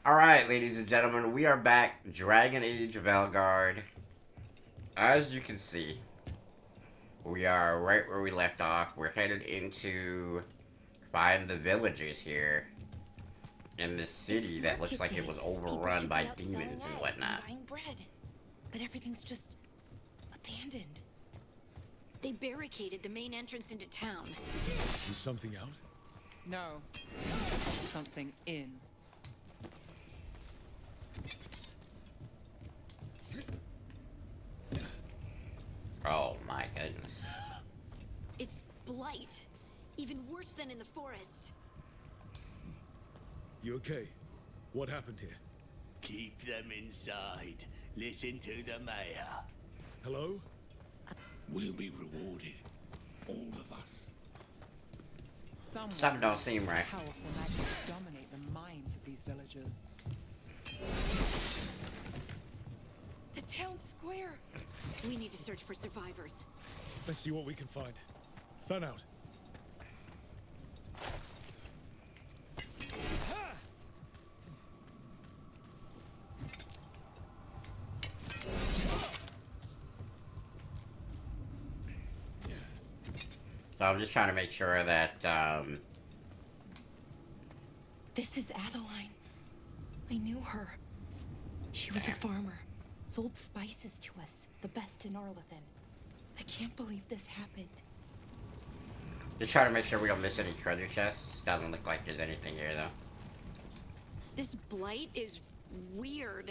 Alright, ladies and gentlemen, we are back. Dragon Age Veilguard. As you can see, we are right where we left off. We're headed into find the villagers here in this city that looks like it was overrun by demons and whatnot. Buying bread, but everything's just abandoned. They barricaded the main entrance into town. Keep something out? No. Something in. Oh my goodness. It's blight. Even worse than in the forest. You okay? What happened here? Keep them inside. Listen to the mayor. Hello? We'll be rewarded. All of us. Something don't seem right. Powerful magic dominate the minds of these villagers. The town square. We need to search for survivors. Let's see what we can find. Fan out. So I'm just trying to make sure that, This is Adeline. I knew her. She was a farmer. Sold spices to us, the best in Arlathan. I can't believe this happened. just trying to make sure we don't miss any treasure chests. Doesn't look like there's anything here though. This blight is weird.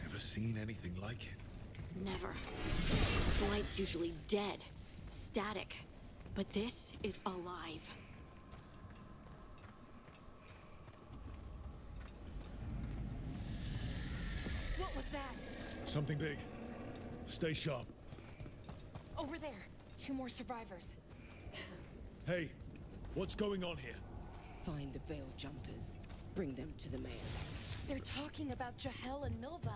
Ever seen anything like it? Never. Blight's usually dead, static. But this is alive. What was that? Something big. Stay sharp. Over there. 2 more survivors. Hey, what's going on here? Find the veil jumpers. Bring them to the mayor. They're talking about Jahel and Milva.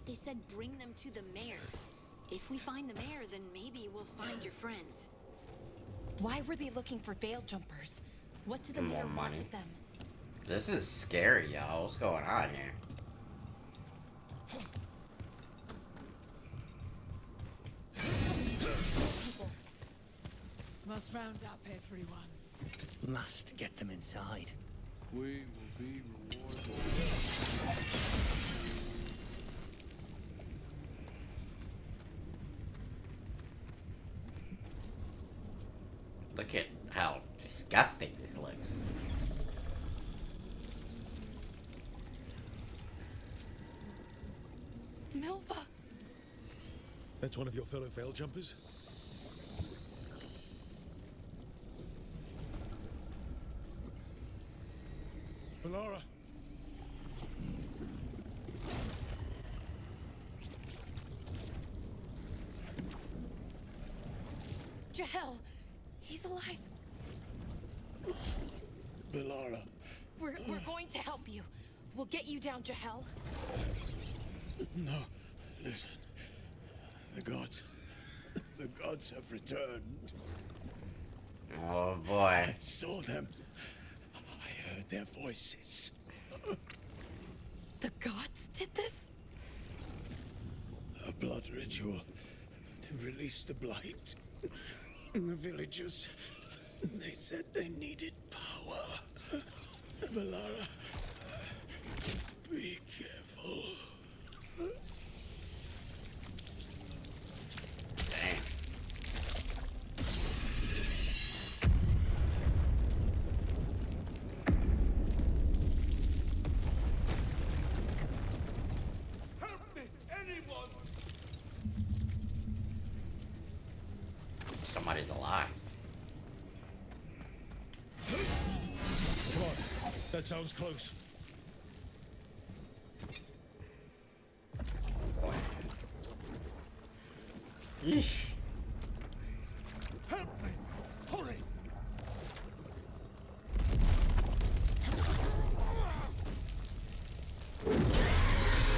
They said bring them to the mayor. If we find the mayor, then maybe we'll find your friends. Why were they looking for veil jumpers? What did the More mayor want money. with them? This is scary, y'all. What's going on here? People. Must round up everyone. Must get them inside. We will be rewarded. Look at how disgusting this looks. Milva! That's one of your fellow veil jumpers? Valara! Jahel! He's alive! Valara. We're going to help you. We'll get you down, Jahel. No, listen. The gods have returned. Oh boy. I saw them. I heard their voices. The gods did this? A blood ritual to release the blight. And the villagers, they said they needed power. Valara, be careful. Damn. Help me, anyone! Somebody's alive. Come on. That sounds close. Boy. Yeesh. Help me! Hurry!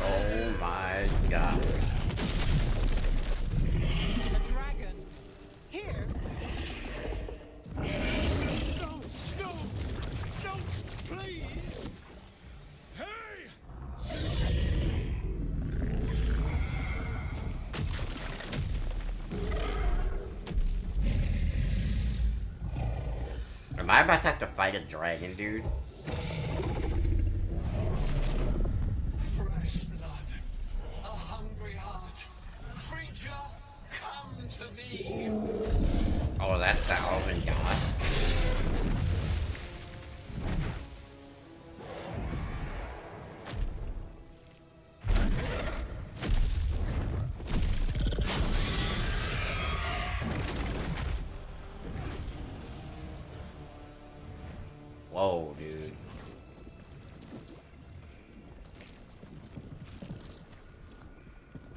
Oh my god. A dragon. Here. No! No! No! Please! Help! I about to have to fight a dragon, dude? Fresh blood, a hungry heart. Creature, come to me. Oh, that's the Elven God. Whoa, dude.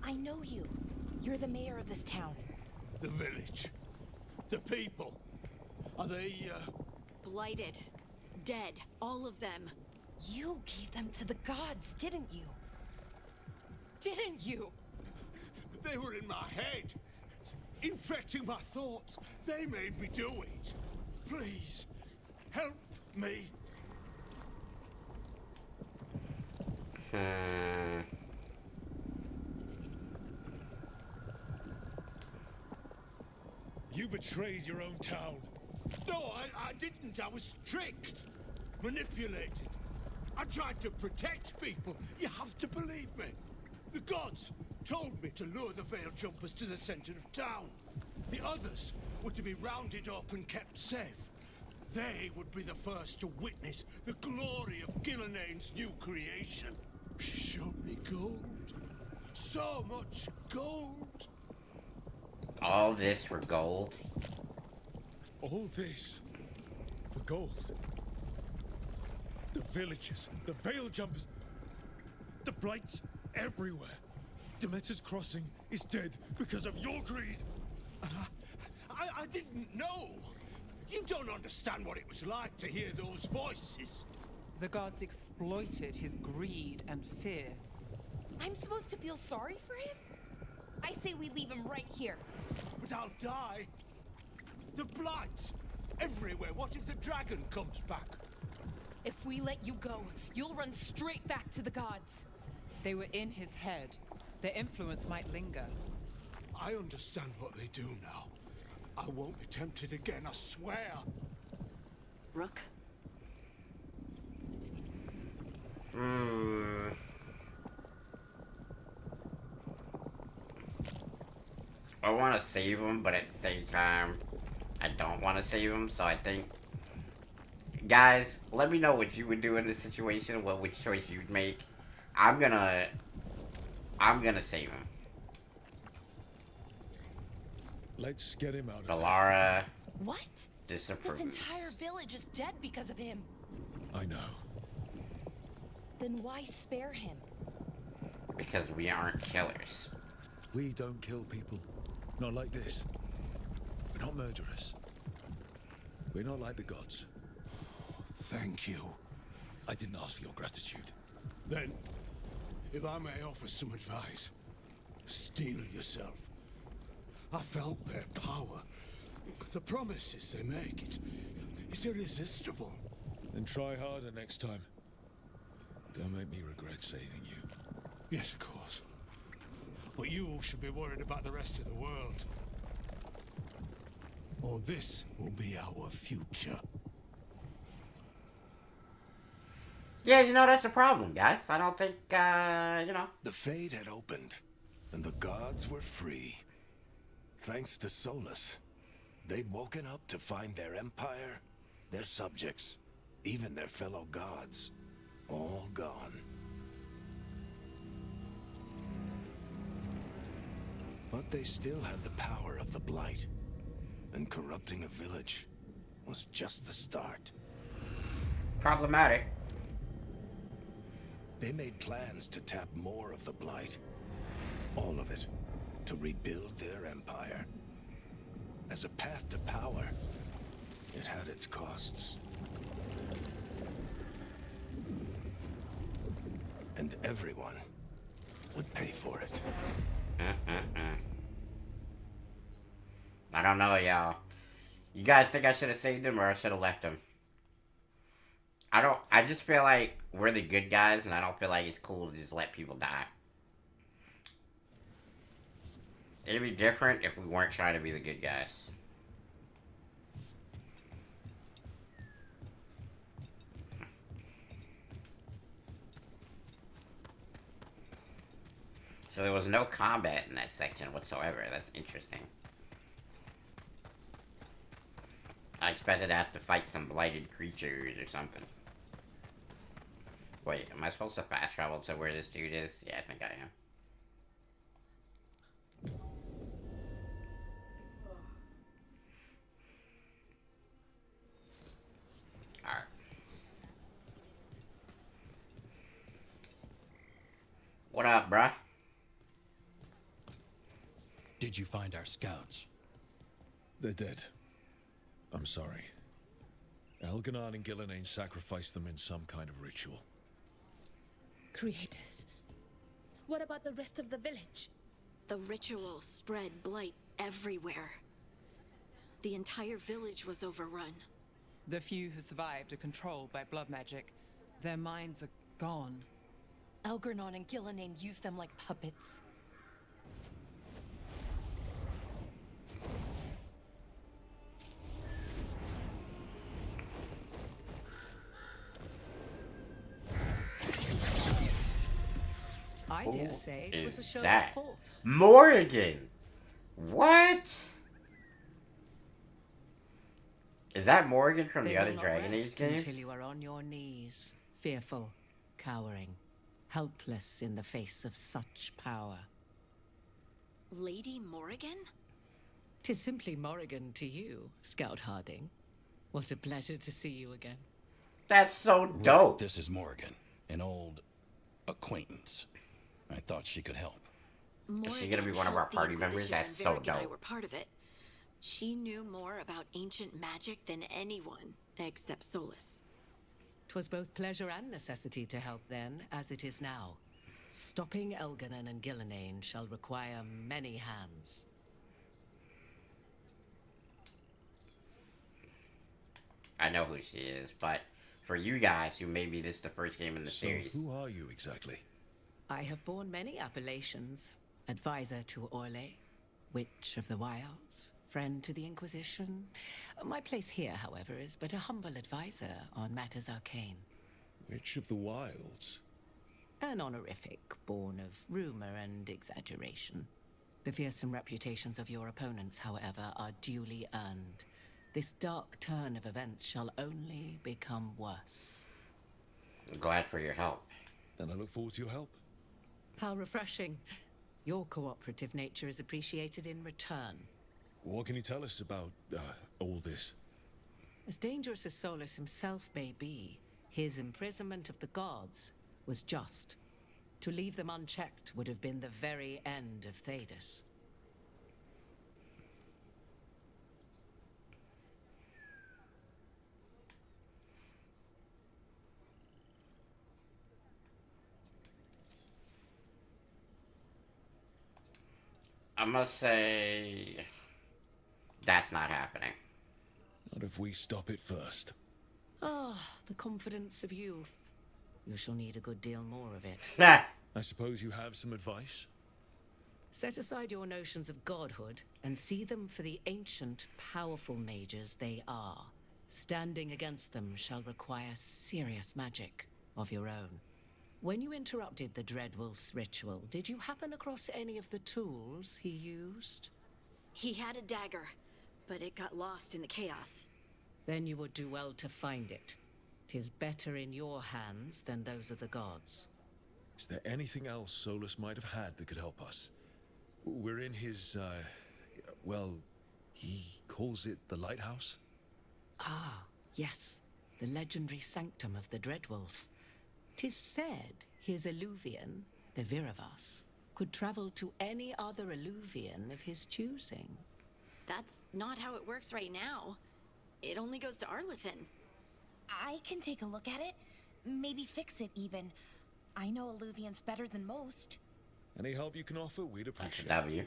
I know you. You're the mayor of this town. The village. The people. Are they, Blighted. Dead. All of them. You gave them to the gods, didn't you? Didn't you? They were in my head. Infecting my thoughts. They made me do it. Please, help me. You betrayed your own town. No, I didn't. I was tricked. Manipulated. I tried to protect people. You have to believe me. The gods told me to lure the Veil Jumpers to the center of town. The others were to be rounded up and kept safe. They would be the first to witness the glory of Gilnenane's new creation. She showed me gold. So much gold. All this for gold? All this for gold. The villagers, the Veil Jumpers, the Blights everywhere. Demeter's Crossing is dead because of your greed. And I didn't know. You don't understand what it was like to hear those voices. The gods exploited his greed and fear. I'm supposed to feel sorry for him? I say we leave him right here. But I'll die. The Blights everywhere. What if the dragon comes back? If we let you go, you'll run straight back to the gods. They were in his head. Their influence might linger. I understand what they do now. I won't be tempted again, I swear. Rook? I want to save him, but at the same time, I don't want to save him, so I think... Guys, let me know what you would do in this situation, which choice you'd make. I'm gonna save him. Let's get him out of Valara What? disapproves. This entire village is dead because of him. there. I know. Then why spare him? Because we aren't killers. We don't kill people. Not like this. We're not murderers. We're not like the gods. Thank you. I didn't ask for your gratitude. Then, if I may offer some advice, steel yourself. I felt their power. The promises they make, it's irresistible. Then try harder next time. Don't make me regret saving you. Yes, of course. But you should be worried about the rest of the world. Or this will be our future. Yeah, you know, that's a problem, guys. I don't think, you know. The Fade had opened, and the gods were free. Thanks to Solus, they'd woken up to find their empire, their subjects, even their fellow gods, all gone. But they still had the power of the Blight, and corrupting a village was just the start. Problematic. They made plans to tap more of the Blight. All of it. To rebuild their empire. As a path to power, it had its costs. And everyone would pay for it. I don't know, y'all. You guys think I should have saved him or I should have left him? I just feel like we're the good guys and I don't feel like it's cool to just let people die. It'd be different if we weren't trying to be the good guys. So there was no combat in that section whatsoever. That's interesting. I expected to have to fight some blighted creatures or something. Wait, am I supposed to fast travel to where this dude is? Yeah, I think I am. Alright. What up, bruh? Did you find our scouts? They're dead. I'm sorry. Elganon and Gillenane sacrificed them in some kind of ritual. Creators. What about the rest of the village? The ritual spread blight everywhere. The entire village was overrun. The few who survived are controlled by blood magic. Their minds are gone. Elgernon and Gillenane use them like puppets. I Who dare say it was a is show that? of force. Morgan! What? Is that Morgan from They the will other not Dragon Age rest games? until you are on your knees, fearful, cowering, helpless in the face of such power. Lady Morrigan? 'Tis simply Morrigan to you, Scout Harding. What a pleasure to see you again. That's so Right, dope. this is Morgan, an old acquaintance. I thought she could help. Morrigan Is she gonna be one of our helped the party members? Inquisition That's and so Varric and I dope. were part of it. She knew more about ancient magic than anyone, except Solus. 'Twas both pleasure and necessity to help then, as it is now. Stopping Elganon and Gillenane shall require many hands. I know who she is, but for you guys who maybe this is the first game in the So, series. who are you exactly? I have borne many appellations. Advisor to Orlais, Witch of the Wilds, friend to the Inquisition. My place here, however, is but a humble advisor on matters arcane. Witch of the Wilds? An honorific born of rumor and exaggeration. The fearsome reputations of your opponents, however, are duly earned. This dark turn of events shall only become worse. I'm glad for your help. Then I look forward to your help. How refreshing. Your cooperative nature is appreciated in return. What can you tell us about all this? As dangerous as Solus himself may be, his imprisonment of the gods was just. To leave them unchecked would have been the very end of Thedas. I must say, that's not happening. Not if we stop it first. Ah, the confidence of youth. You shall need a good deal more of it. I suppose you have some advice? Set aside your notions of godhood and see them for the ancient, powerful mages they are. Standing against them shall require serious magic of your own. When you interrupted the Dreadwolf's ritual, did you happen across any of the tools he used? He had a dagger, but it got lost in the chaos. Then you would do well to find it. 'Tis better in your hands than those of the gods. Is there anything else Solus might have had that could help us? We're in his, well, he calls it the lighthouse? Ah, yes. The legendary sanctum of the Dreadwolf. 'Tis said his Illuvian, the Viravas, could travel to any other Illuvian of his choosing. That's not how it works right now. It only goes to Arlethan. I can take a look at it. Maybe fix it, even. I know Illuvians better than most. Any help you can offer, we'd That's a appreciate it. W.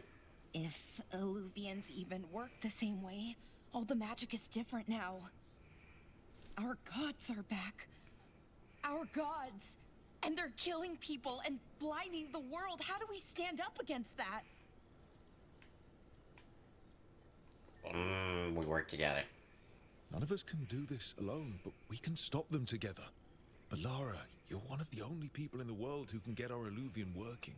If Illuvians even work the same way, all the magic is different now. Our gods are back. Our gods! And they're killing people and blinding the world. How do we stand up against that? We work together. None of us can do this alone, but we can stop them together. Alara, you're one of the only people in the world who can get our Illuvian working.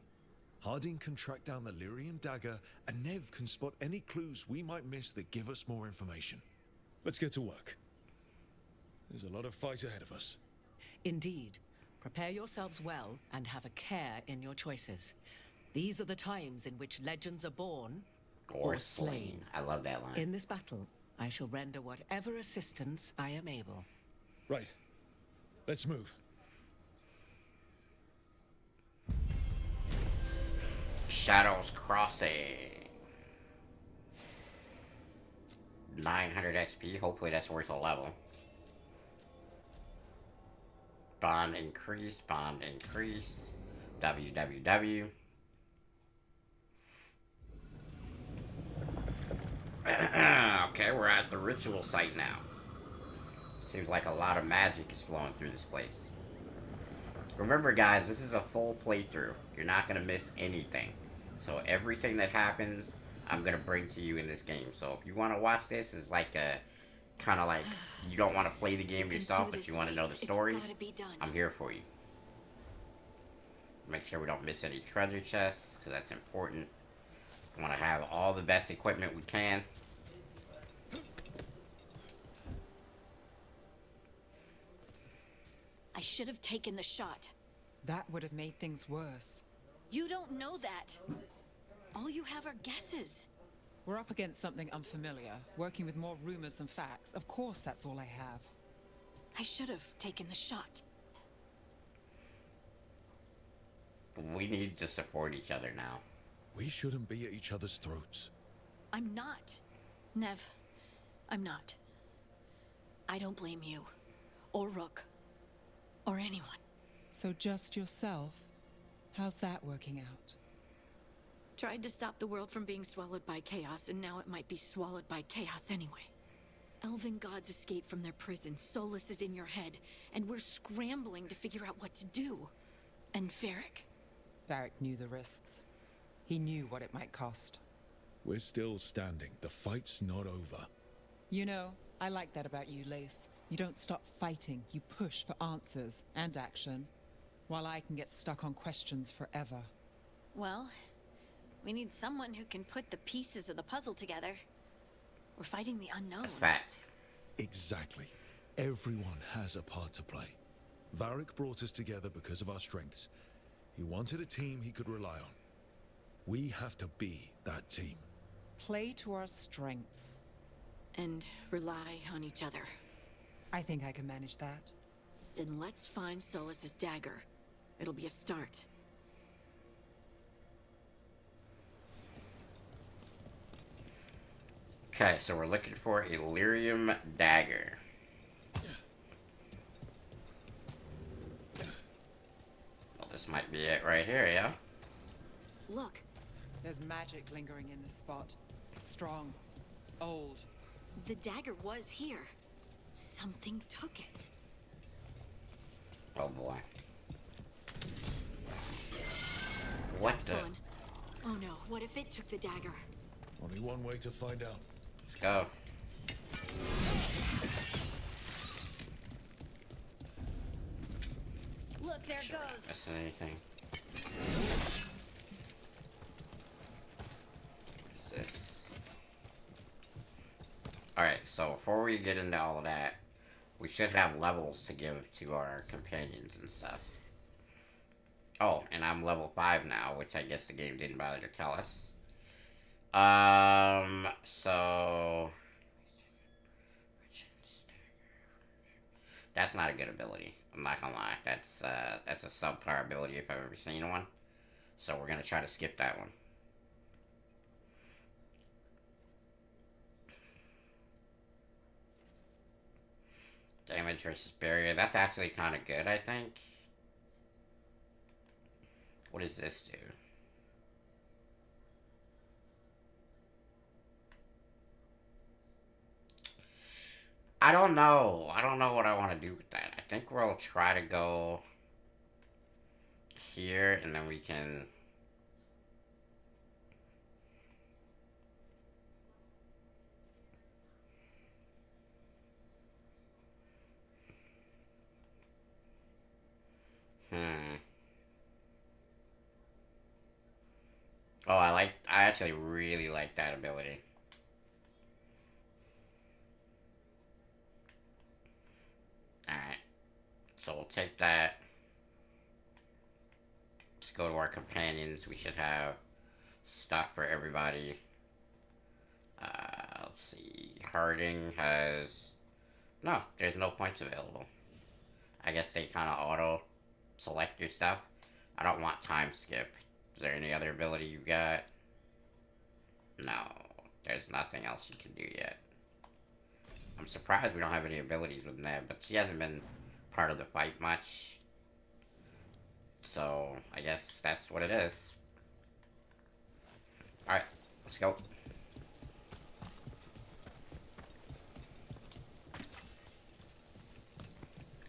Harding can track down the Lyrium dagger, and Nev can spot any clues we might miss that give us more information. Let's get to work. There's a lot of fight ahead of us. Indeed. Prepare yourselves well and have a care in your choices. These are the times in which legends are born Or slain. I love that line. In this battle, I shall render whatever assistance I am able. Right. Let's move. Shadows Crossing. 900 XP. Hopefully that's worth a level. Bond increased. Bond increased. WWW. Okay, we're at the ritual site now. Seems like a lot of magic is flowing through this place. Remember guys, this is a full playthrough. You're not going to miss anything. So everything that happens, I'm going to bring to you in this game. So if you want to watch this, it's like a kind of like you don't want to play the game yourself, but you want to know the story. I'm here for you. Make sure we don't miss any treasure chests, because that's important. We want to have all the best equipment we can. I should have taken the shot. That would have made things worse. You don't know that. All you have are guesses. We're up against something unfamiliar, working with more rumors than facts. Of course, that's all I have. I should have taken the shot. We need to support each other now. We shouldn't be at each other's throats. I'm not. Nev, I'm not. I don't blame you. Or Rook. Or anyone. So just yourself? How's that working out? Tried to stop the world from being swallowed by chaos, and now it might be swallowed by chaos anyway. Elven gods escaped from their prison, Solus is in your head, and we're scrambling to figure out what to do. And Varric? Varric knew the risks. He knew what it might cost. We're still standing. The fight's not over. You know, I like that about you, Lace. You don't stop fighting. You push for answers and action, while I can get stuck on questions forever. Well, we need someone who can put the pieces of the puzzle together. We're fighting the unknown. That's fact. Exactly. Everyone has a part to play. Varric brought us together because of our strengths. He wanted a team he could rely on. We have to be that team. Play to our strengths. And rely on each other. I think I can manage that. Then let's find Solus's dagger. It'll be a start. Okay, so we're looking for a Lyrium dagger. Well, this might be it right here, yeah? Look. There's magic lingering in this spot. Strong. Old. The dagger was here. Something took it. Oh boy. What the? Gone. Oh no, what if it took the dagger? Only one way to find out. Let's go. Look, there it Sure, goes. not missing anything. What's this? Alright, so before we get into all of that, we should have levels to give to our companions and stuff. Oh, and I'm level 5 now, which I guess the game didn't bother to tell us. So... That's not a good ability. I'm not gonna lie. That's a subpar ability if I've ever seen one. So we're gonna try to skip that one. Damage versus barrier. That's actually kind of good, I think. What does this do? I don't know. I don't know what I want to do with that. I think we'll try to go here, and then we can... Oh, I actually really like that ability. Alright. So we'll take that. Let's go to our companions. We should have stuff for everybody. Let's see. Harding has... No, there's no points available. I guess they kind of auto-select your stuff. I don't want time skip. Is there any other ability you got? No. There's nothing else you can do yet. I'm surprised we don't have any abilities with Neb, but she hasn't been part of the fight much. So, I guess that's what it is. Alright, let's go.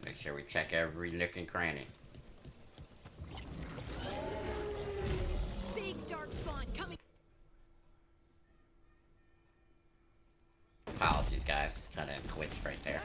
Make sure we check every nook and cranny. Big dark spawn coming. Apologies, guys. Kind of glitched right there.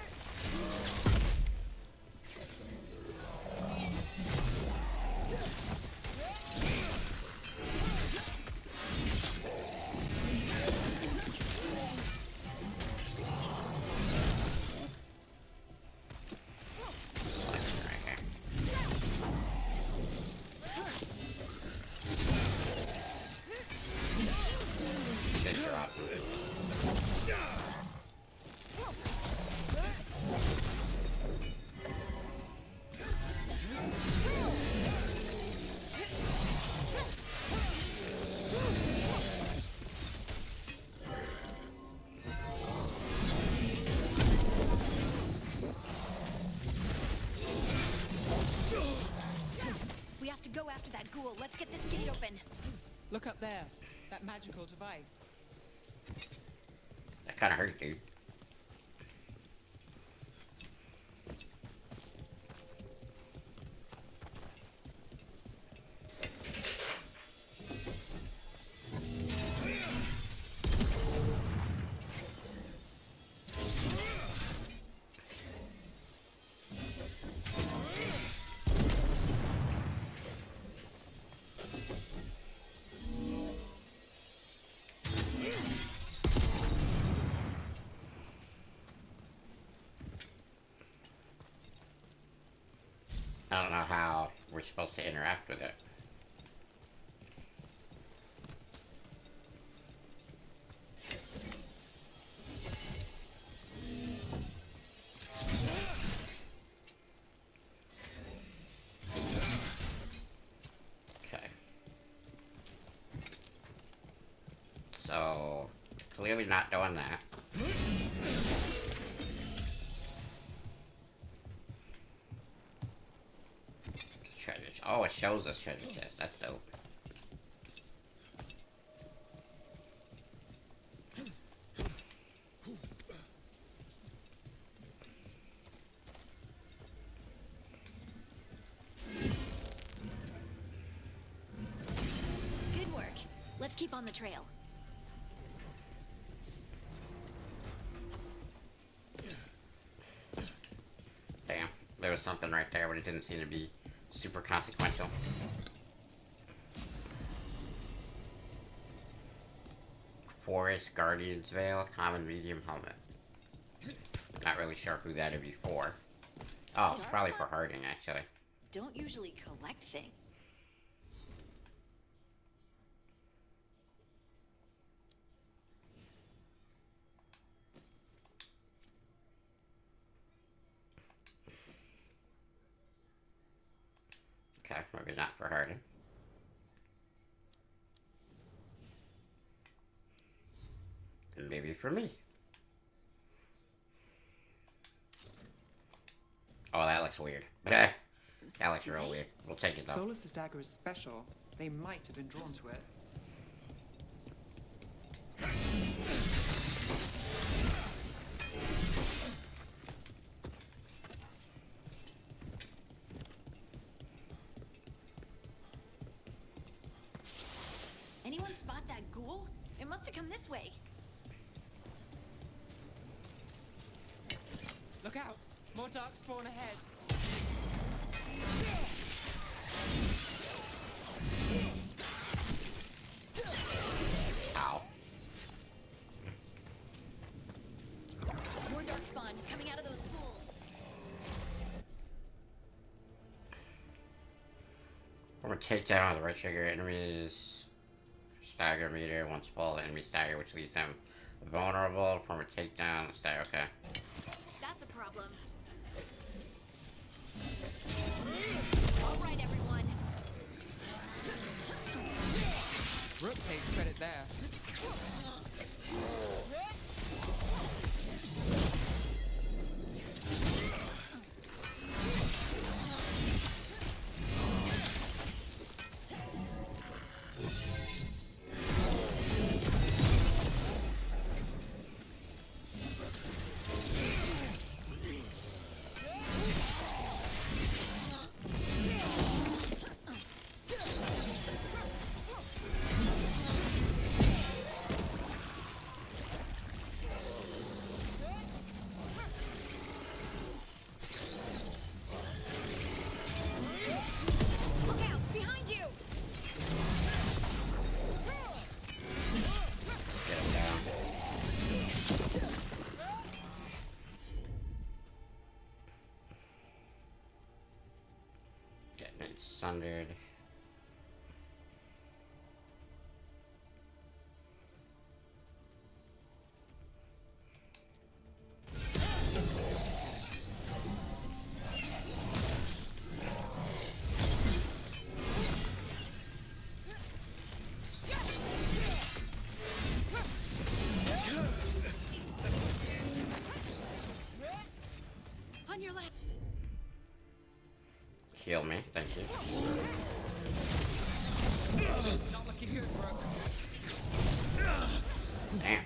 Go after that ghoul. Let's get this gate open. Look up there. That magical device. That kind of hurt, dude. I don't know how we're supposed to interact with it. Okay. So, clearly not doing that. Oh, it shows us treasure chest. That's dope. Good work. Let's keep on the trail. Damn, there was something right there, but it didn't seem to be super consequential. Forest Guardian's Veil, common medium helmet. Not really sure who that'd be for. Oh, probably for Harding, actually. Don't usually collect things. Okay, maybe not for Harding. And maybe for me. Oh, that looks weird. That looks real weird. We'll take it though. Solus's dagger is special. They might have been drawn to it. Anyone spot that ghoul? It must have come this way. Look out! More dark spawn ahead. From a takedown on the right trigger, enemies stagger meter once fall, enemy stagger, which leaves them vulnerable. From a takedown, stagger. Okay. That's a problem. All right, everyone. Rook takes credit there. Look out! Behind you! Get him down. Getting it sundered. On your left. Heal me, thank you. Not looking good, Rook. Damn.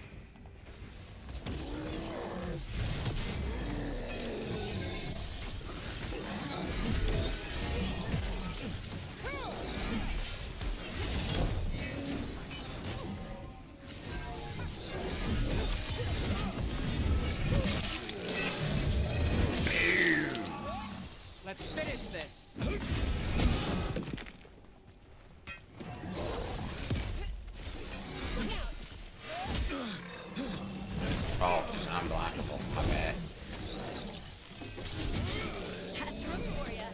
Let's finish this. Oh, it's unblockable. My bad. That's room for ya.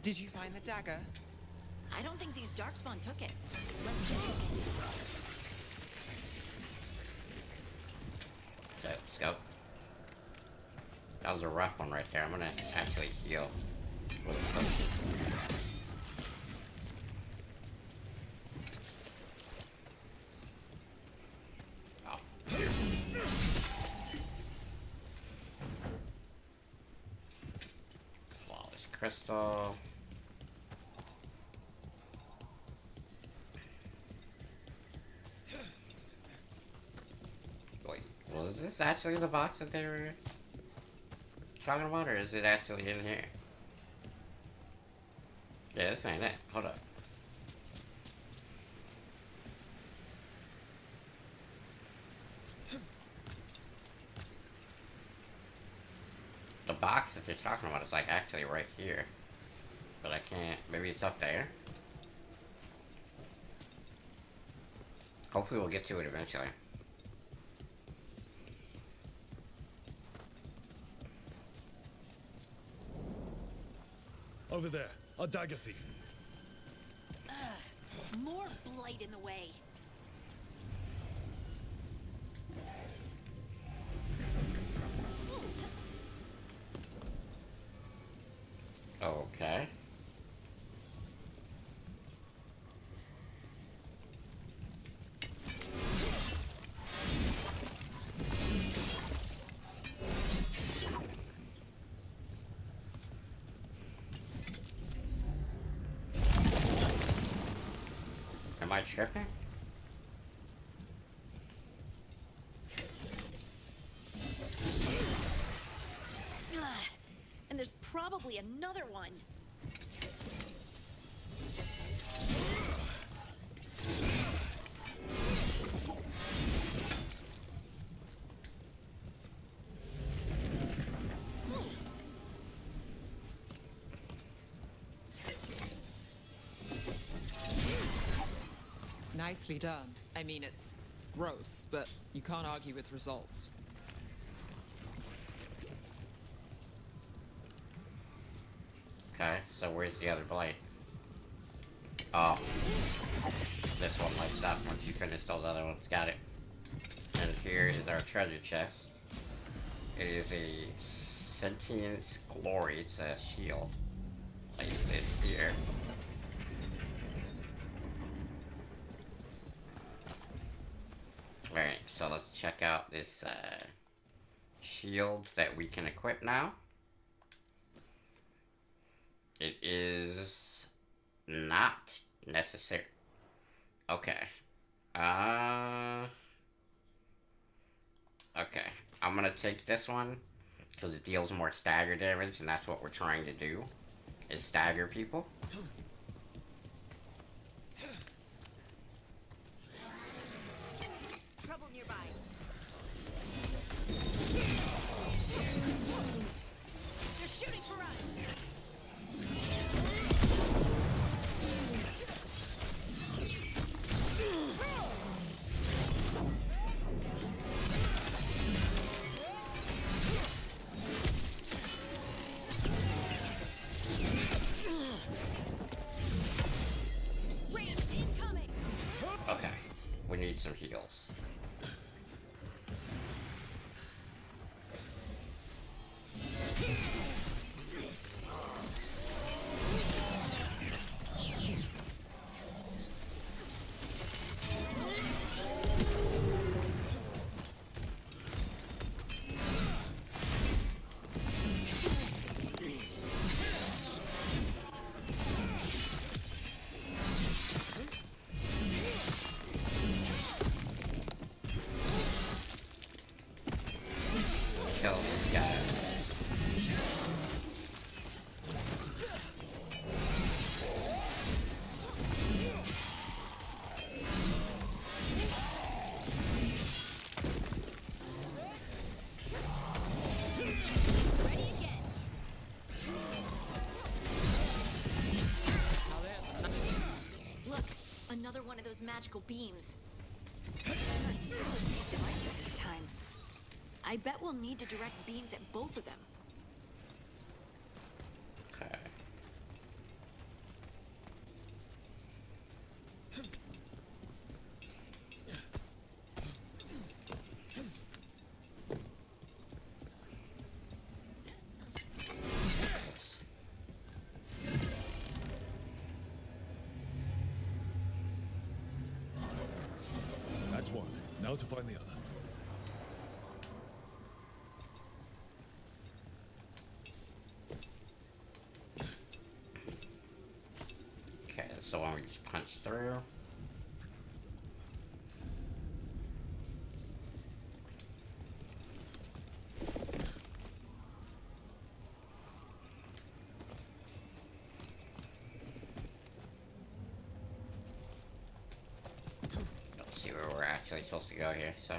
Did you find the dagger? I don't think these Darkspawn took it. Let's check it. So, let's go. That was a rough one right there. I'm gonna actually heal with a potion. Oh. Flawless crystal. Wait, was this actually the box that they were talking about, or is it actually in here? Yeah, this ain't it. Hold up. The box that they're talking about is like actually right here. But I can't. Maybe it's up there. Hopefully we'll get to it eventually. Over there, a dagger thief. More blight in the way. Okay. Am I tripping? Ugh. And there's probably another one. Nicely done. I mean, it's gross, but you can't argue with results. Okay, So where's the other blade? Oh. This one lights up once you finish those other ones. Got it. And here is our treasure chest. It is a Sentience Glory. It's a shield. Place this here. Alright, so let's check out this shield that we can equip now. It is not necessary. Okay. Okay. I'm gonna take this one because it deals more stagger damage, and that's what we're trying to do, is stagger people. Trouble nearby. They're shooting for us. Okay, we need some heals. Kill these guys. Look, another one of those magical beams. These devices this time. I bet we'll need to direct beams at both of them. Okay. That's one. Now to find the other. Okay, that's the one we just punched through. Don't see where we're actually supposed to go here, so.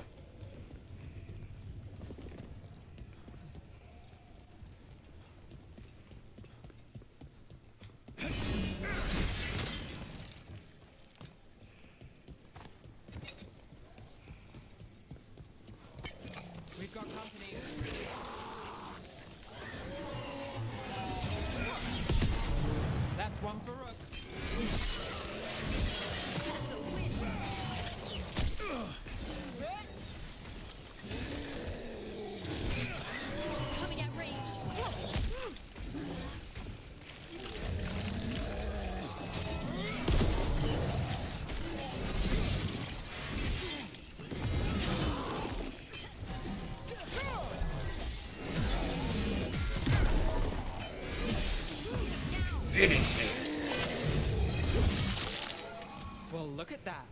We've got company. That's one for Rook. Coming at range. Finish it! Well, look at that.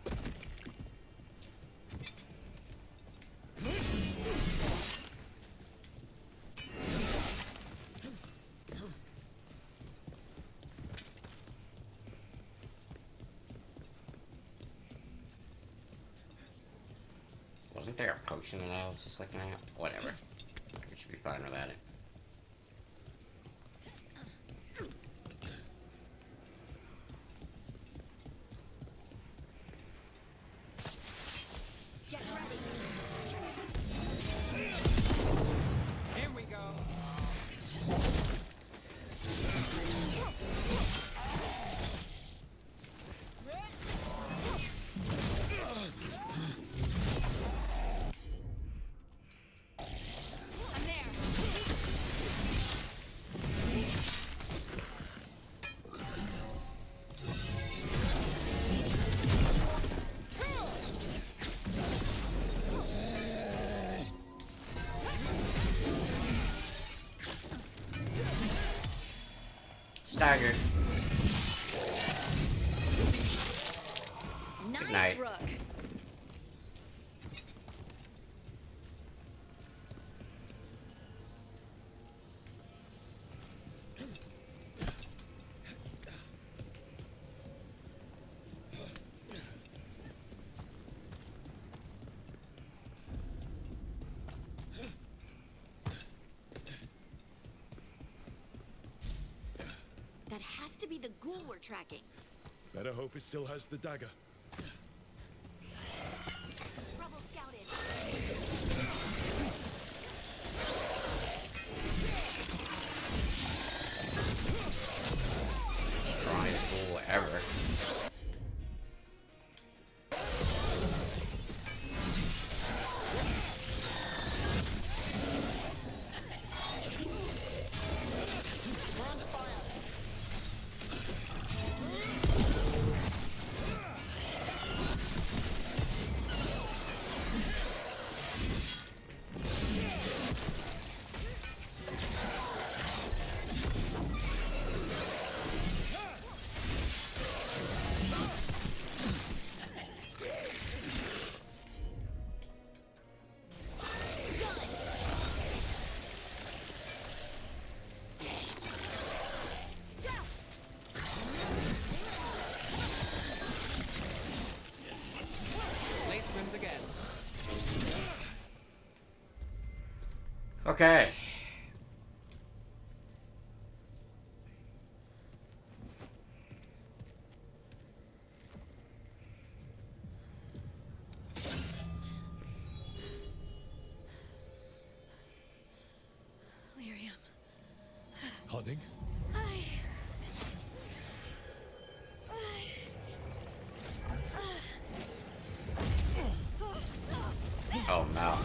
Wasn't there a potion that I was just looking at? Whatever. We should be fine without it. Get ready. Here we go. staggered. Good night. Rook. That has to be the ghoul we're tracking. Better hope it still has the dagger. Trouble scouted. Strongest fool ever. Lace wins again. Okay. Lyrium. Hunting? Oh no.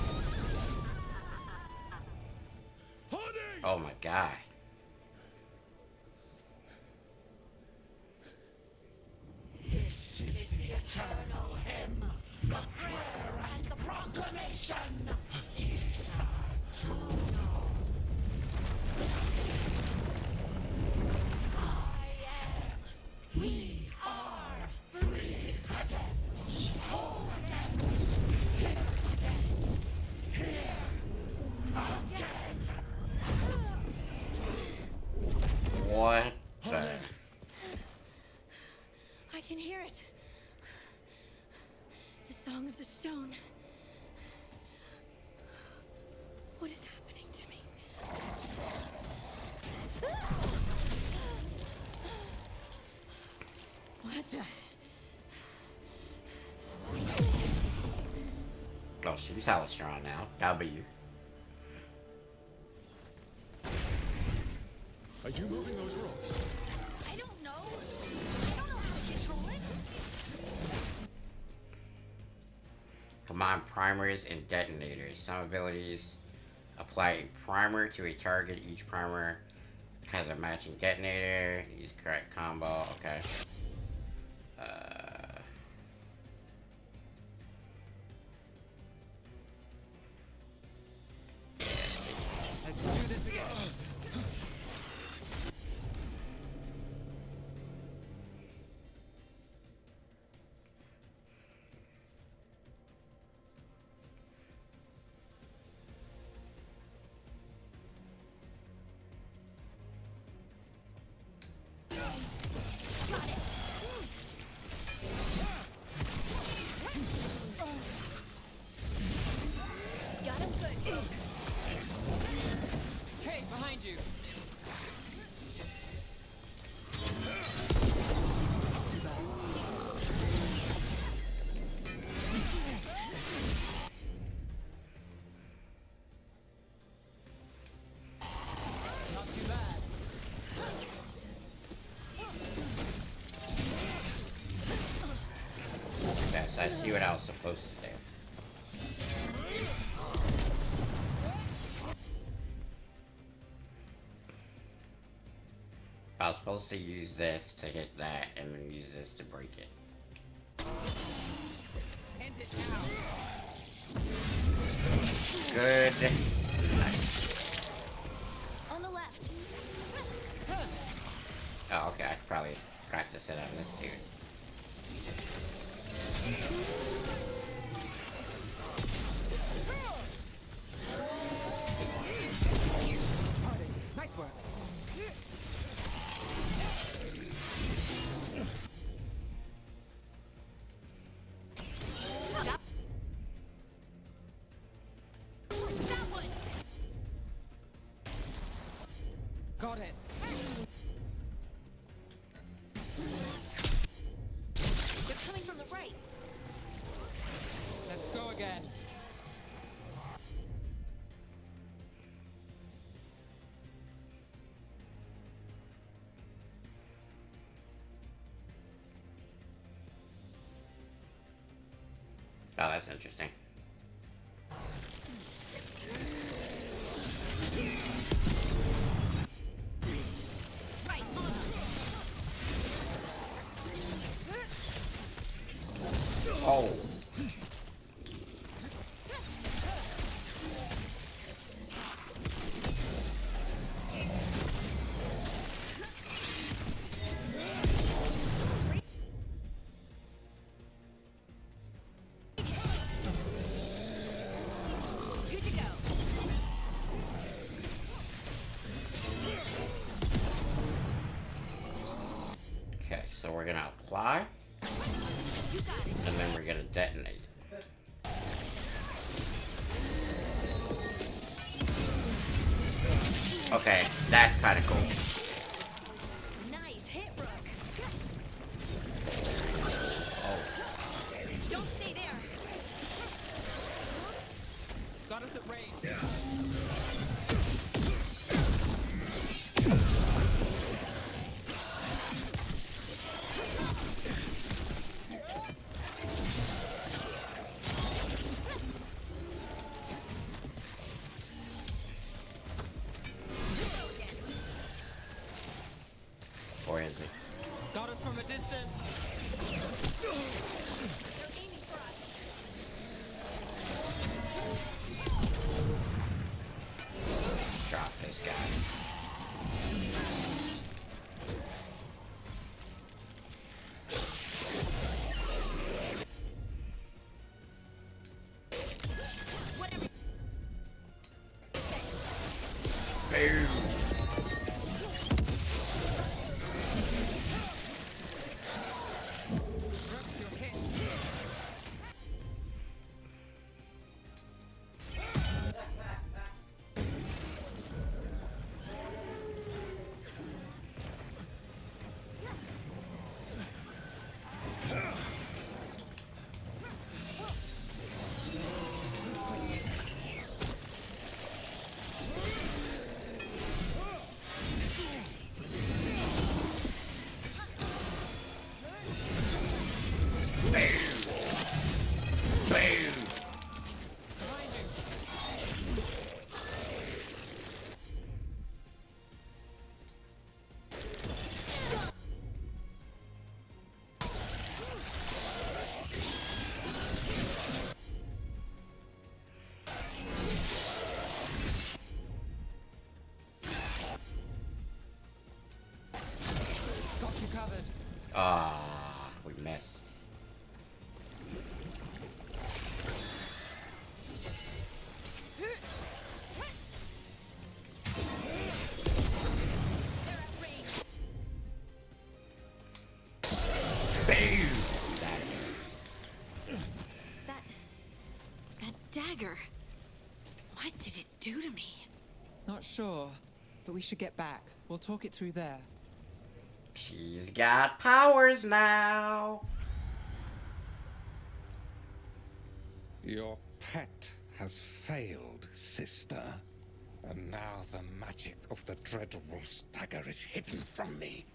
Oh my god. This is the eternal hymn, the prayer and the proclamation. Isa to know. I am. We are free again. Whole again. Here again. Here again. What the? I can hear it. The song of the stone. What is happening to me? What the? Oh, she's hella strong now. W. Are you moving those rocks? I don't know. I don't know how to control it. Combine primers and detonators. Some abilities apply a primer to a target. Each primer has a matching detonator. Use correct combo. Okay. Let's do this again. Got him good. Hey, behind you. Not too bad. Yes, I see what I was supposed to do. I was supposed to use this to hit that and then use this to break it. End it now. Good. Nice. On the left. Oh, okay, I could probably practice it on this dude. Nice work. Got it. They're coming from the right. Let's go again. Oh, that's interesting. Oh. Good to go. Okay, so we're gonna apply, and then we're gonna detonate. Okay, that's kind of cool. Nice hit, Rook. Oh. Don't stay there. Got us at range. Or is it? Got us from a distance. They're aiming for us. Drop this guy. Boom. Got you covered. Ah, we missed. Boom. That dagger. What did it do to me? Not sure, but we should get back. We'll talk it through there. She's got powers now. Your pet has failed, sister. And now the magic of the dreadful stagger is hidden from me.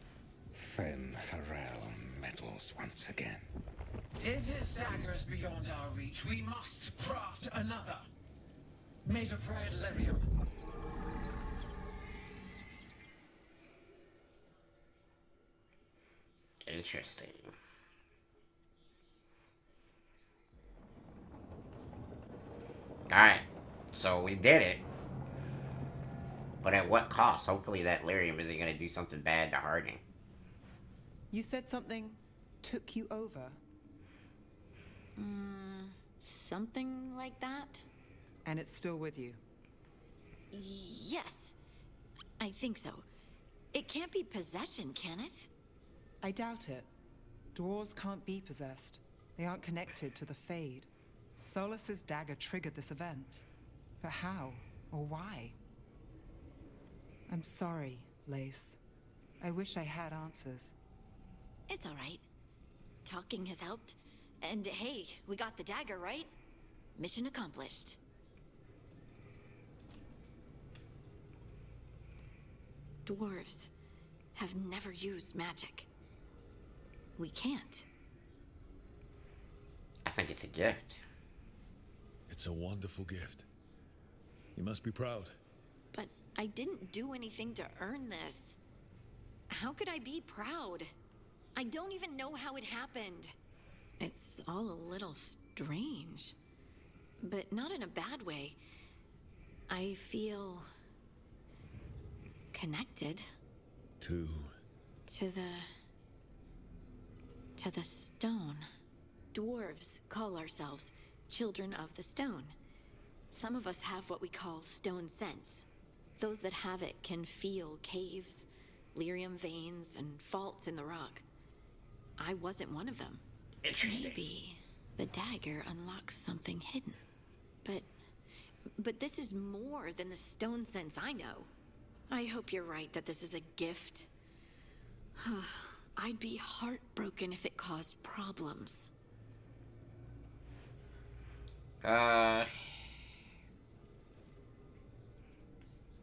Fen Harel meddles once again. If his dagger's beyond our reach, we must craft another. Made of red lyrium. Interesting. Alright, so we did it. But at what cost? Hopefully that lyrium isn't going to do something bad to Harding. You said something took you over. Something like that? And it's still with you. Yes. I think so. It can't be possession, can it? I doubt it. Dwarves can't be possessed. They aren't connected to the Fade. Solus's dagger triggered this event. But how? Or why? I'm sorry, Lace. I wish I had answers. It's all right. Talking has helped. And hey, we got the dagger, right? Mission accomplished. Dwarves have never used magic. We can't. I think it's a gift. It's a wonderful gift. You must be proud. But I didn't do anything to earn this. How could I be proud? I don't even know how it happened. It's all a little strange. But not in a bad way. I feel connected. To the stone. Dwarves call ourselves children of the stone. Some of us have what we call stone sense. Those that have it can feel caves, lyrium veins, and faults in the rock. I wasn't one of them. Interesting. Maybe the dagger unlocks something hidden. But this is more than the stone sense I know. I hope you're right that this is a gift. I'd be heartbroken if it caused problems.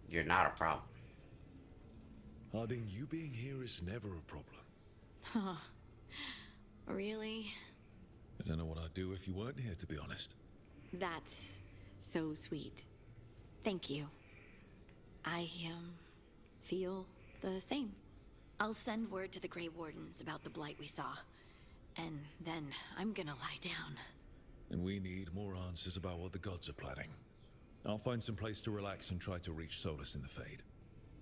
You're not a problem. Harding, you being here is never a problem. Huh. Really? I don't know what I'd do if you weren't here, to be honest. That's so sweet. Thank you. I, feel the same. I'll send word to the Grey Wardens about the blight we saw. And then I'm gonna lie down. And we need more answers about what the gods are planning. I'll find some place to relax and try to reach Solus in the Fade.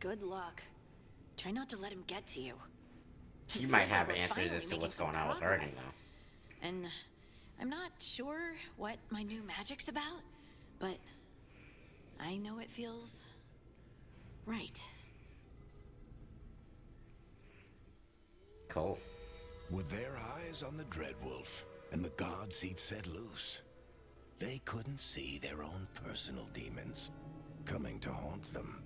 Good luck. Try not to let him get to you. You might Feels like have we're answers finally as to making what's some going on with Harding, progress. though. And I'm not sure what my new magic's about, but I know it feels right. Cool. With their eyes on the Dreadwolf and the gods he'd set loose, they couldn't see their own personal demons coming to haunt them.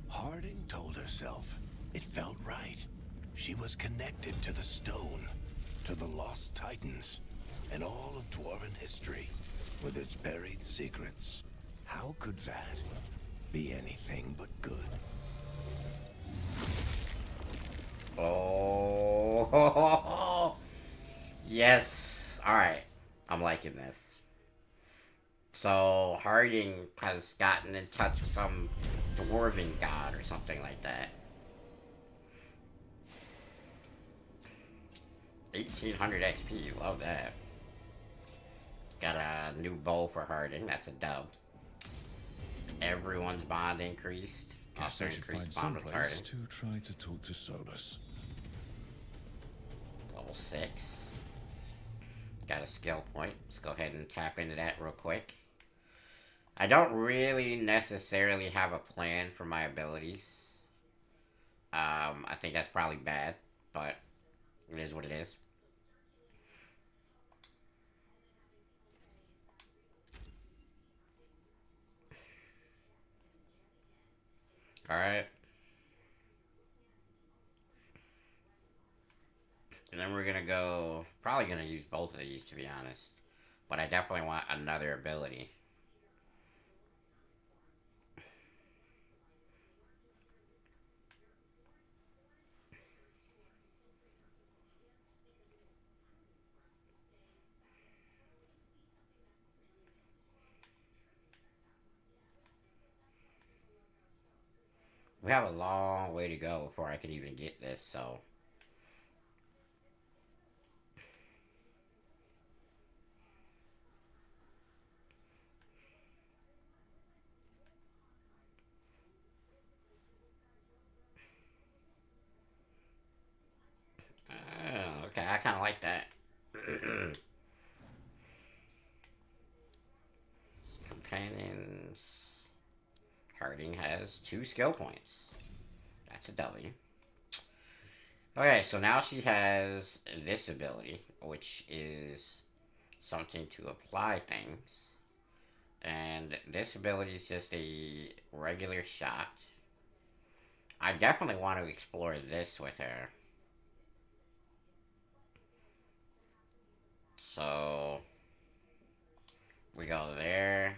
Harding told herself it felt right. She was connected to the stone, to the lost titans, and all of dwarven history with its buried secrets. How could that be anything but good? Oh, yes. All right, I'm liking this. So Harding has gotten in touch with some dwarven god or something like that. 1800 XP, love that. Got a new bow for Harding, that's a dub. Everyone's bond increased. Guess Also I should find increased bond some with place Harding. to try to talk to Solus. Level 6. Got a skill point. Let's go ahead and tap into that real quick. I don't really necessarily have a plan for my abilities. I think that's probably bad, but it is what it is. Alright. And then we're gonna go, probably gonna use both of these to be honest. But I definitely want another ability. We have a long way to go before I can even get this, so. Yeah, I kind of like that. Companions. Harding has 2 skill points. That's a W. Okay, so now she has this ability, which is something to apply things. And this ability is just a regular shot. I definitely want to explore this with her. So we go there.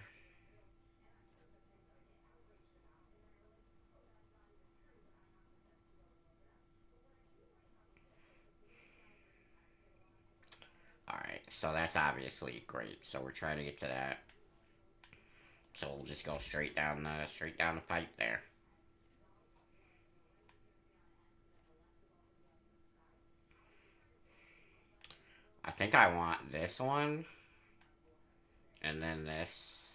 Alright, so that's obviously great. So we're trying to get to that. So we'll just go straight down the pipe there. I think I want this one. And then this.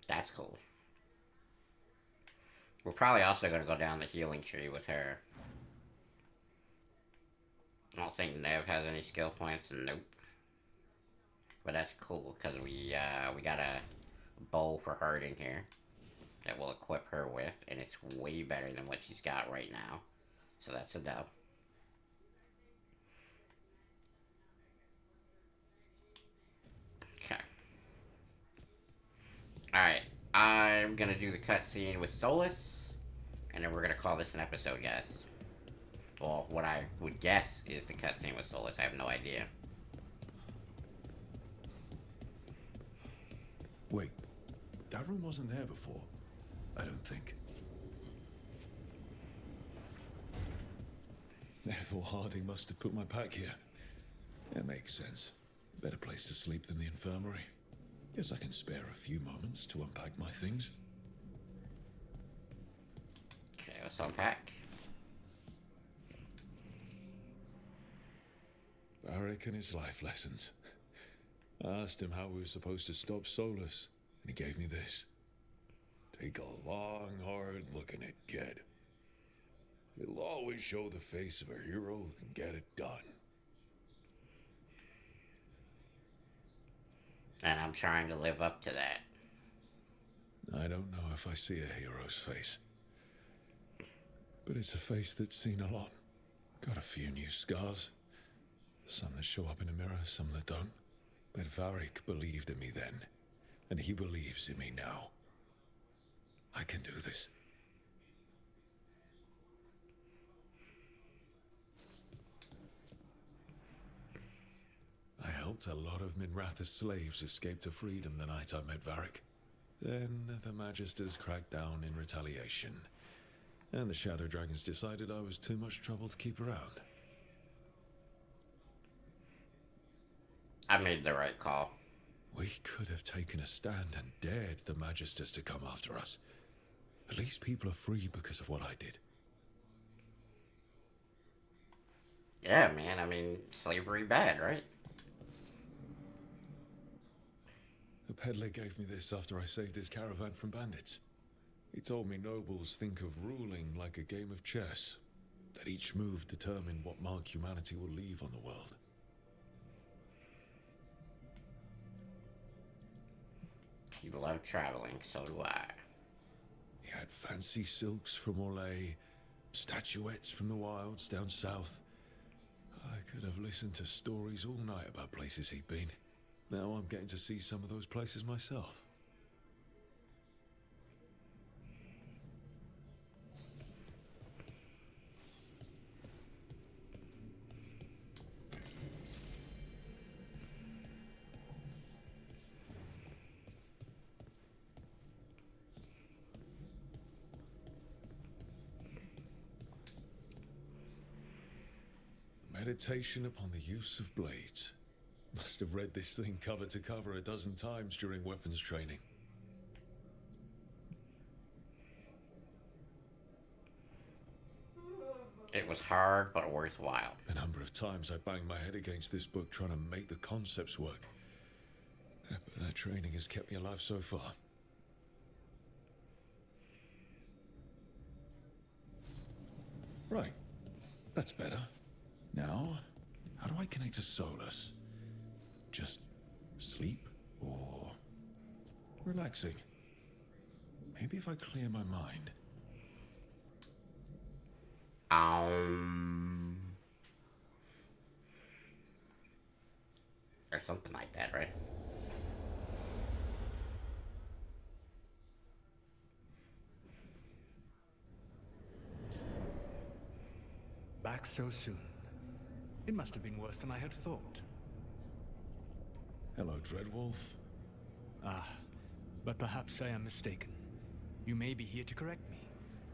That's cool. We're probably also going to go down the healing tree with her. I don't think Nev has any skill points. Nope. But that's cool, because we got a bow for Harding here that we'll equip her with, and it's way better than what she's got right now. So that's a dub. Okay. Alright. I'm going to do the cutscene with Solus, and then we're going to call this an episode, guys. Well, what I would guess is the cutscene with Solus. I have no idea. Wait, that room wasn't there before. I don't think. Therefore, Harding must have put my pack here. It makes sense. Better place to sleep than the infirmary. Guess I can spare a few moments to unpack my things. Okay, let's unpack. Varric and his life lessons. I asked him how we were supposed to stop Solus, and he gave me this. Take a long, hard look in it, kid. It'll always show the face of a hero who can get it done. And I'm trying to live up to that. I don't know if I see a hero's face. But it's a face that's seen a lot. Got a few new scars. Some that show up in a mirror, some that don't. But Varric believed in me then, and he believes in me now. I can do this. I helped a lot of Minratha's slaves escape to freedom the night I met Varric. Then the Magisters cracked down in retaliation, and the Shadow Dragons decided I was too much trouble to keep around. I made the right call. We could have taken a stand and dared the Magisters to come after us. At least people are free because of what I did. Yeah, man, I mean, slavery bad, right? The peddler gave me this after I saved his caravan from bandits. He told me nobles think of ruling like a game of chess, that each move determined what mark humanity will leave on the world. You love traveling, so do I. He had fancy silks from Orlais, statuettes from the wilds down south. I could have listened to stories all night about places he'd been. Now I'm getting to see some of those places myself. Meditation upon the use of blades. Must have read this thing cover to cover a dozen times during weapons training. It was hard, but worthwhile. The number of times I banged my head against this book trying to make the concepts work. But that training has kept me alive so far. Right. That's better. Now, how do I connect to Solus? Just sleep or relaxing? Maybe if I clear my mind. Or something like that, right? Back so soon. It must have been worse than I had thought. Hello, Dreadwolf. Ah, but perhaps I am mistaken. You may be here to correct me,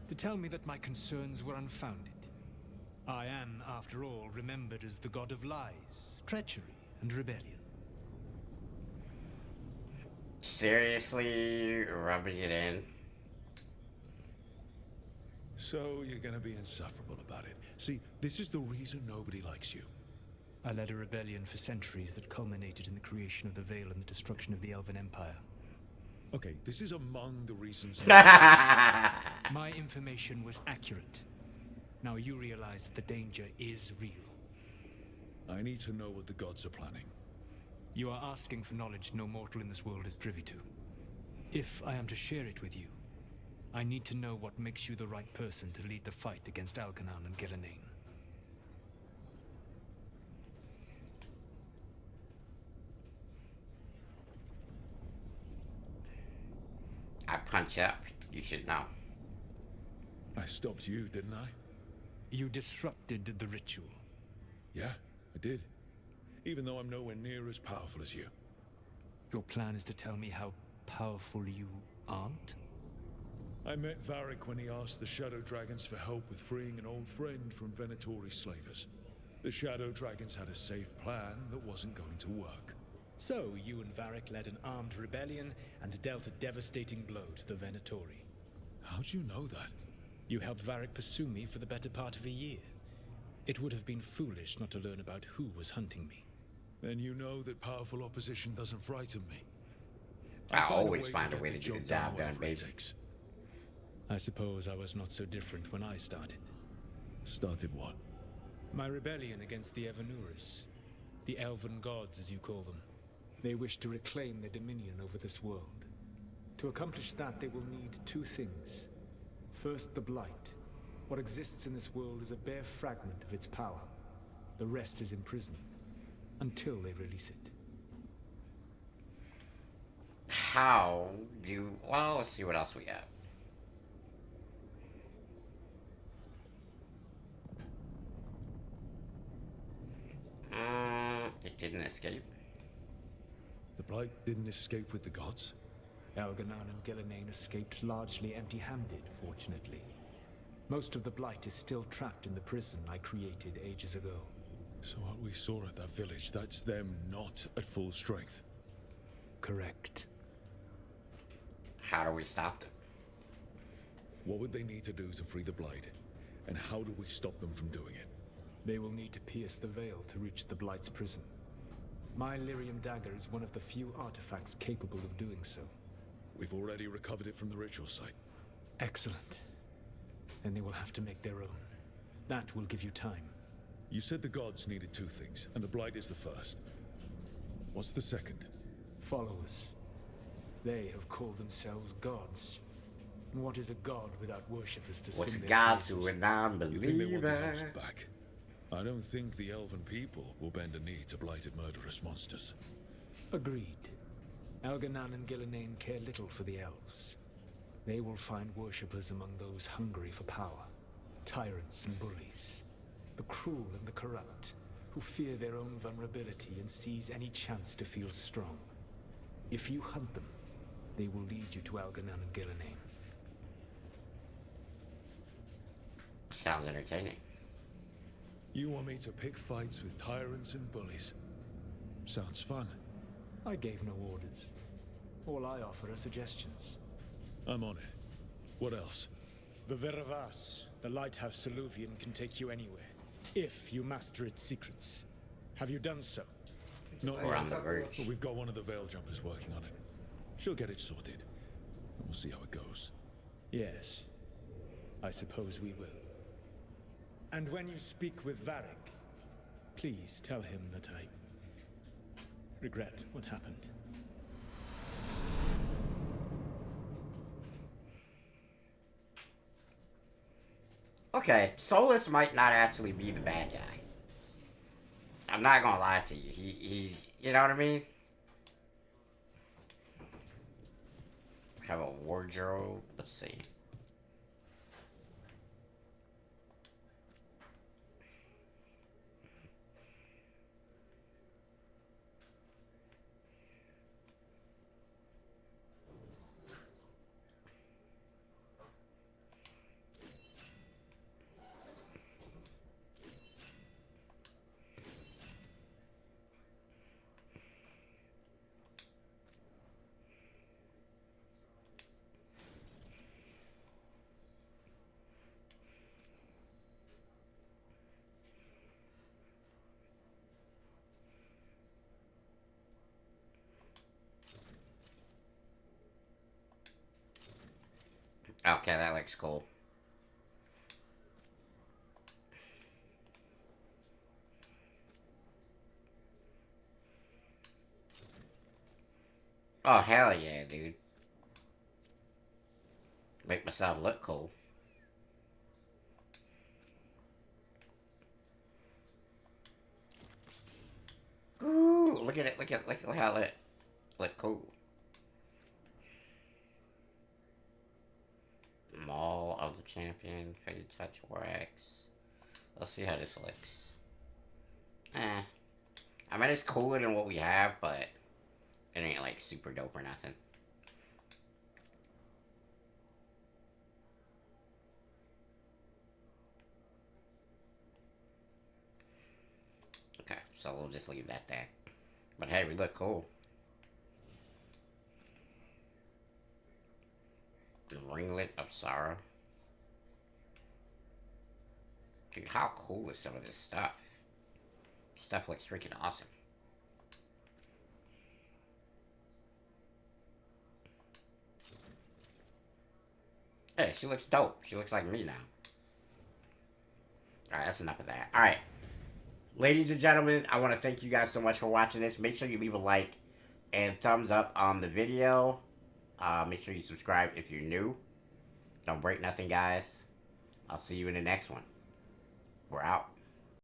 to tell me that my concerns were unfounded. I am, after all, remembered as the god of lies, treachery, and rebellion. Seriously, rubbing it in. So you're gonna be insufferable about it. See, this is the reason nobody likes you. I led a rebellion for centuries that culminated in the creation of the Veil and the destruction of the Elven Empire. Okay, this is among the reasons. My information was accurate. Now you realize that the danger is real. I need to know what the gods are planning. You are asking for knowledge no mortal in this world is privy to. If I am to share it with you, I need to know what makes you the right person to lead the fight against Algernon and Gillenane. I punch up. You should know. I stopped you, didn't I? You disrupted the ritual. Yeah, I did. Even though I'm nowhere near as powerful as you. Your plan is to tell me how powerful you aren't? I met Varric when he asked the Shadow Dragons for help with freeing an old friend from Venatori slavers. The Shadow Dragons had a safe plan that wasn't going to work. So, you and Varric led an armed rebellion and dealt a devastating blow to the Venatori. How'd you know that? You helped Varric pursue me for the better part of a year. It would have been foolish not to learn about who was hunting me. Then you know that powerful opposition doesn't frighten me. I always find a way to get the job done, baby. I suppose I was not so different when I started. Started what? My rebellion against the Evanuris. The Elven Gods, as you call them. They wish to reclaim their dominion over this world. To accomplish that, they will need two things. First, the Blight. What exists in this world is a bare fragment of its power. The rest is imprisoned, until they release it. How do... Well, let's see what else we got. It didn't escape. The Blight didn't escape with the gods? Algernon and Gillenane escaped largely empty-handed, fortunately. Most of the Blight is still trapped in the prison I created ages ago. So what we saw at that village, that's them not at full strength? Correct. How do we stop them? What would they need to do to free the Blight? And how do we stop them from doing it? They will need to pierce the veil to reach the Blight's prison. My Lyrium dagger is one of the few artifacts capable of doing so. We've already recovered it from the ritual site. Excellent. Then they will have to make their own. That will give you time. You said the gods needed two things, and the Blight is the first. What's the second? Followers. They have called themselves gods. What is a god without worshippers to What's sing their gods praises? who are non-believers? You think they want the house back? I don't think the elven people will bend a knee to blighted murderous monsters. Agreed. Algernon and Gillenane care little for the elves. They will find worshippers among those hungry for power. Tyrants and bullies. The cruel and the corrupt, who fear their own vulnerability and seize any chance to feel strong. If you hunt them, they will lead you to Algernon and Gillenane. Sounds entertaining. You want me to pick fights with tyrants and bullies? Sounds fun. I gave no orders. All I offer are suggestions. I'm on it. What else? The Veravas. The Lighthouse Soluvian can take you anywhere, if you master its secrets. Have you done so? Not We're on yet, the verge. but we've got one of the Veil Jumpers working on it. She'll get it sorted, and we'll see how it goes. Yes. I suppose we will. And when you speak with Varric, please tell him that I regret what happened. Okay, Solus might not actually be the bad guy. I'm not gonna lie to you. He, you know what I mean? Have a wardrobe. Let's see. Okay, that looks cool. Oh, hell yeah, dude. Make myself look cool. Ooh, look at it, look how it look cool. Mall of the Champion, Faded Touch Wax. Let's see how this looks. I mean, it's cooler than what we have, but it ain't like super dope or nothing. Okay, so we'll just leave that there. But hey, we look cool. The Ringlet of Sorrow. Dude, how cool is some of this stuff? Stuff looks freaking awesome. Hey, she looks dope. She looks like me now. Alright, that's enough of that. Alright. Ladies and gentlemen, I want to thank you guys so much for watching this. Make sure you leave a like and thumbs up on the video. Make sure you subscribe if you're new. Don't break nothing, guys. I'll see you in the next one. We're out.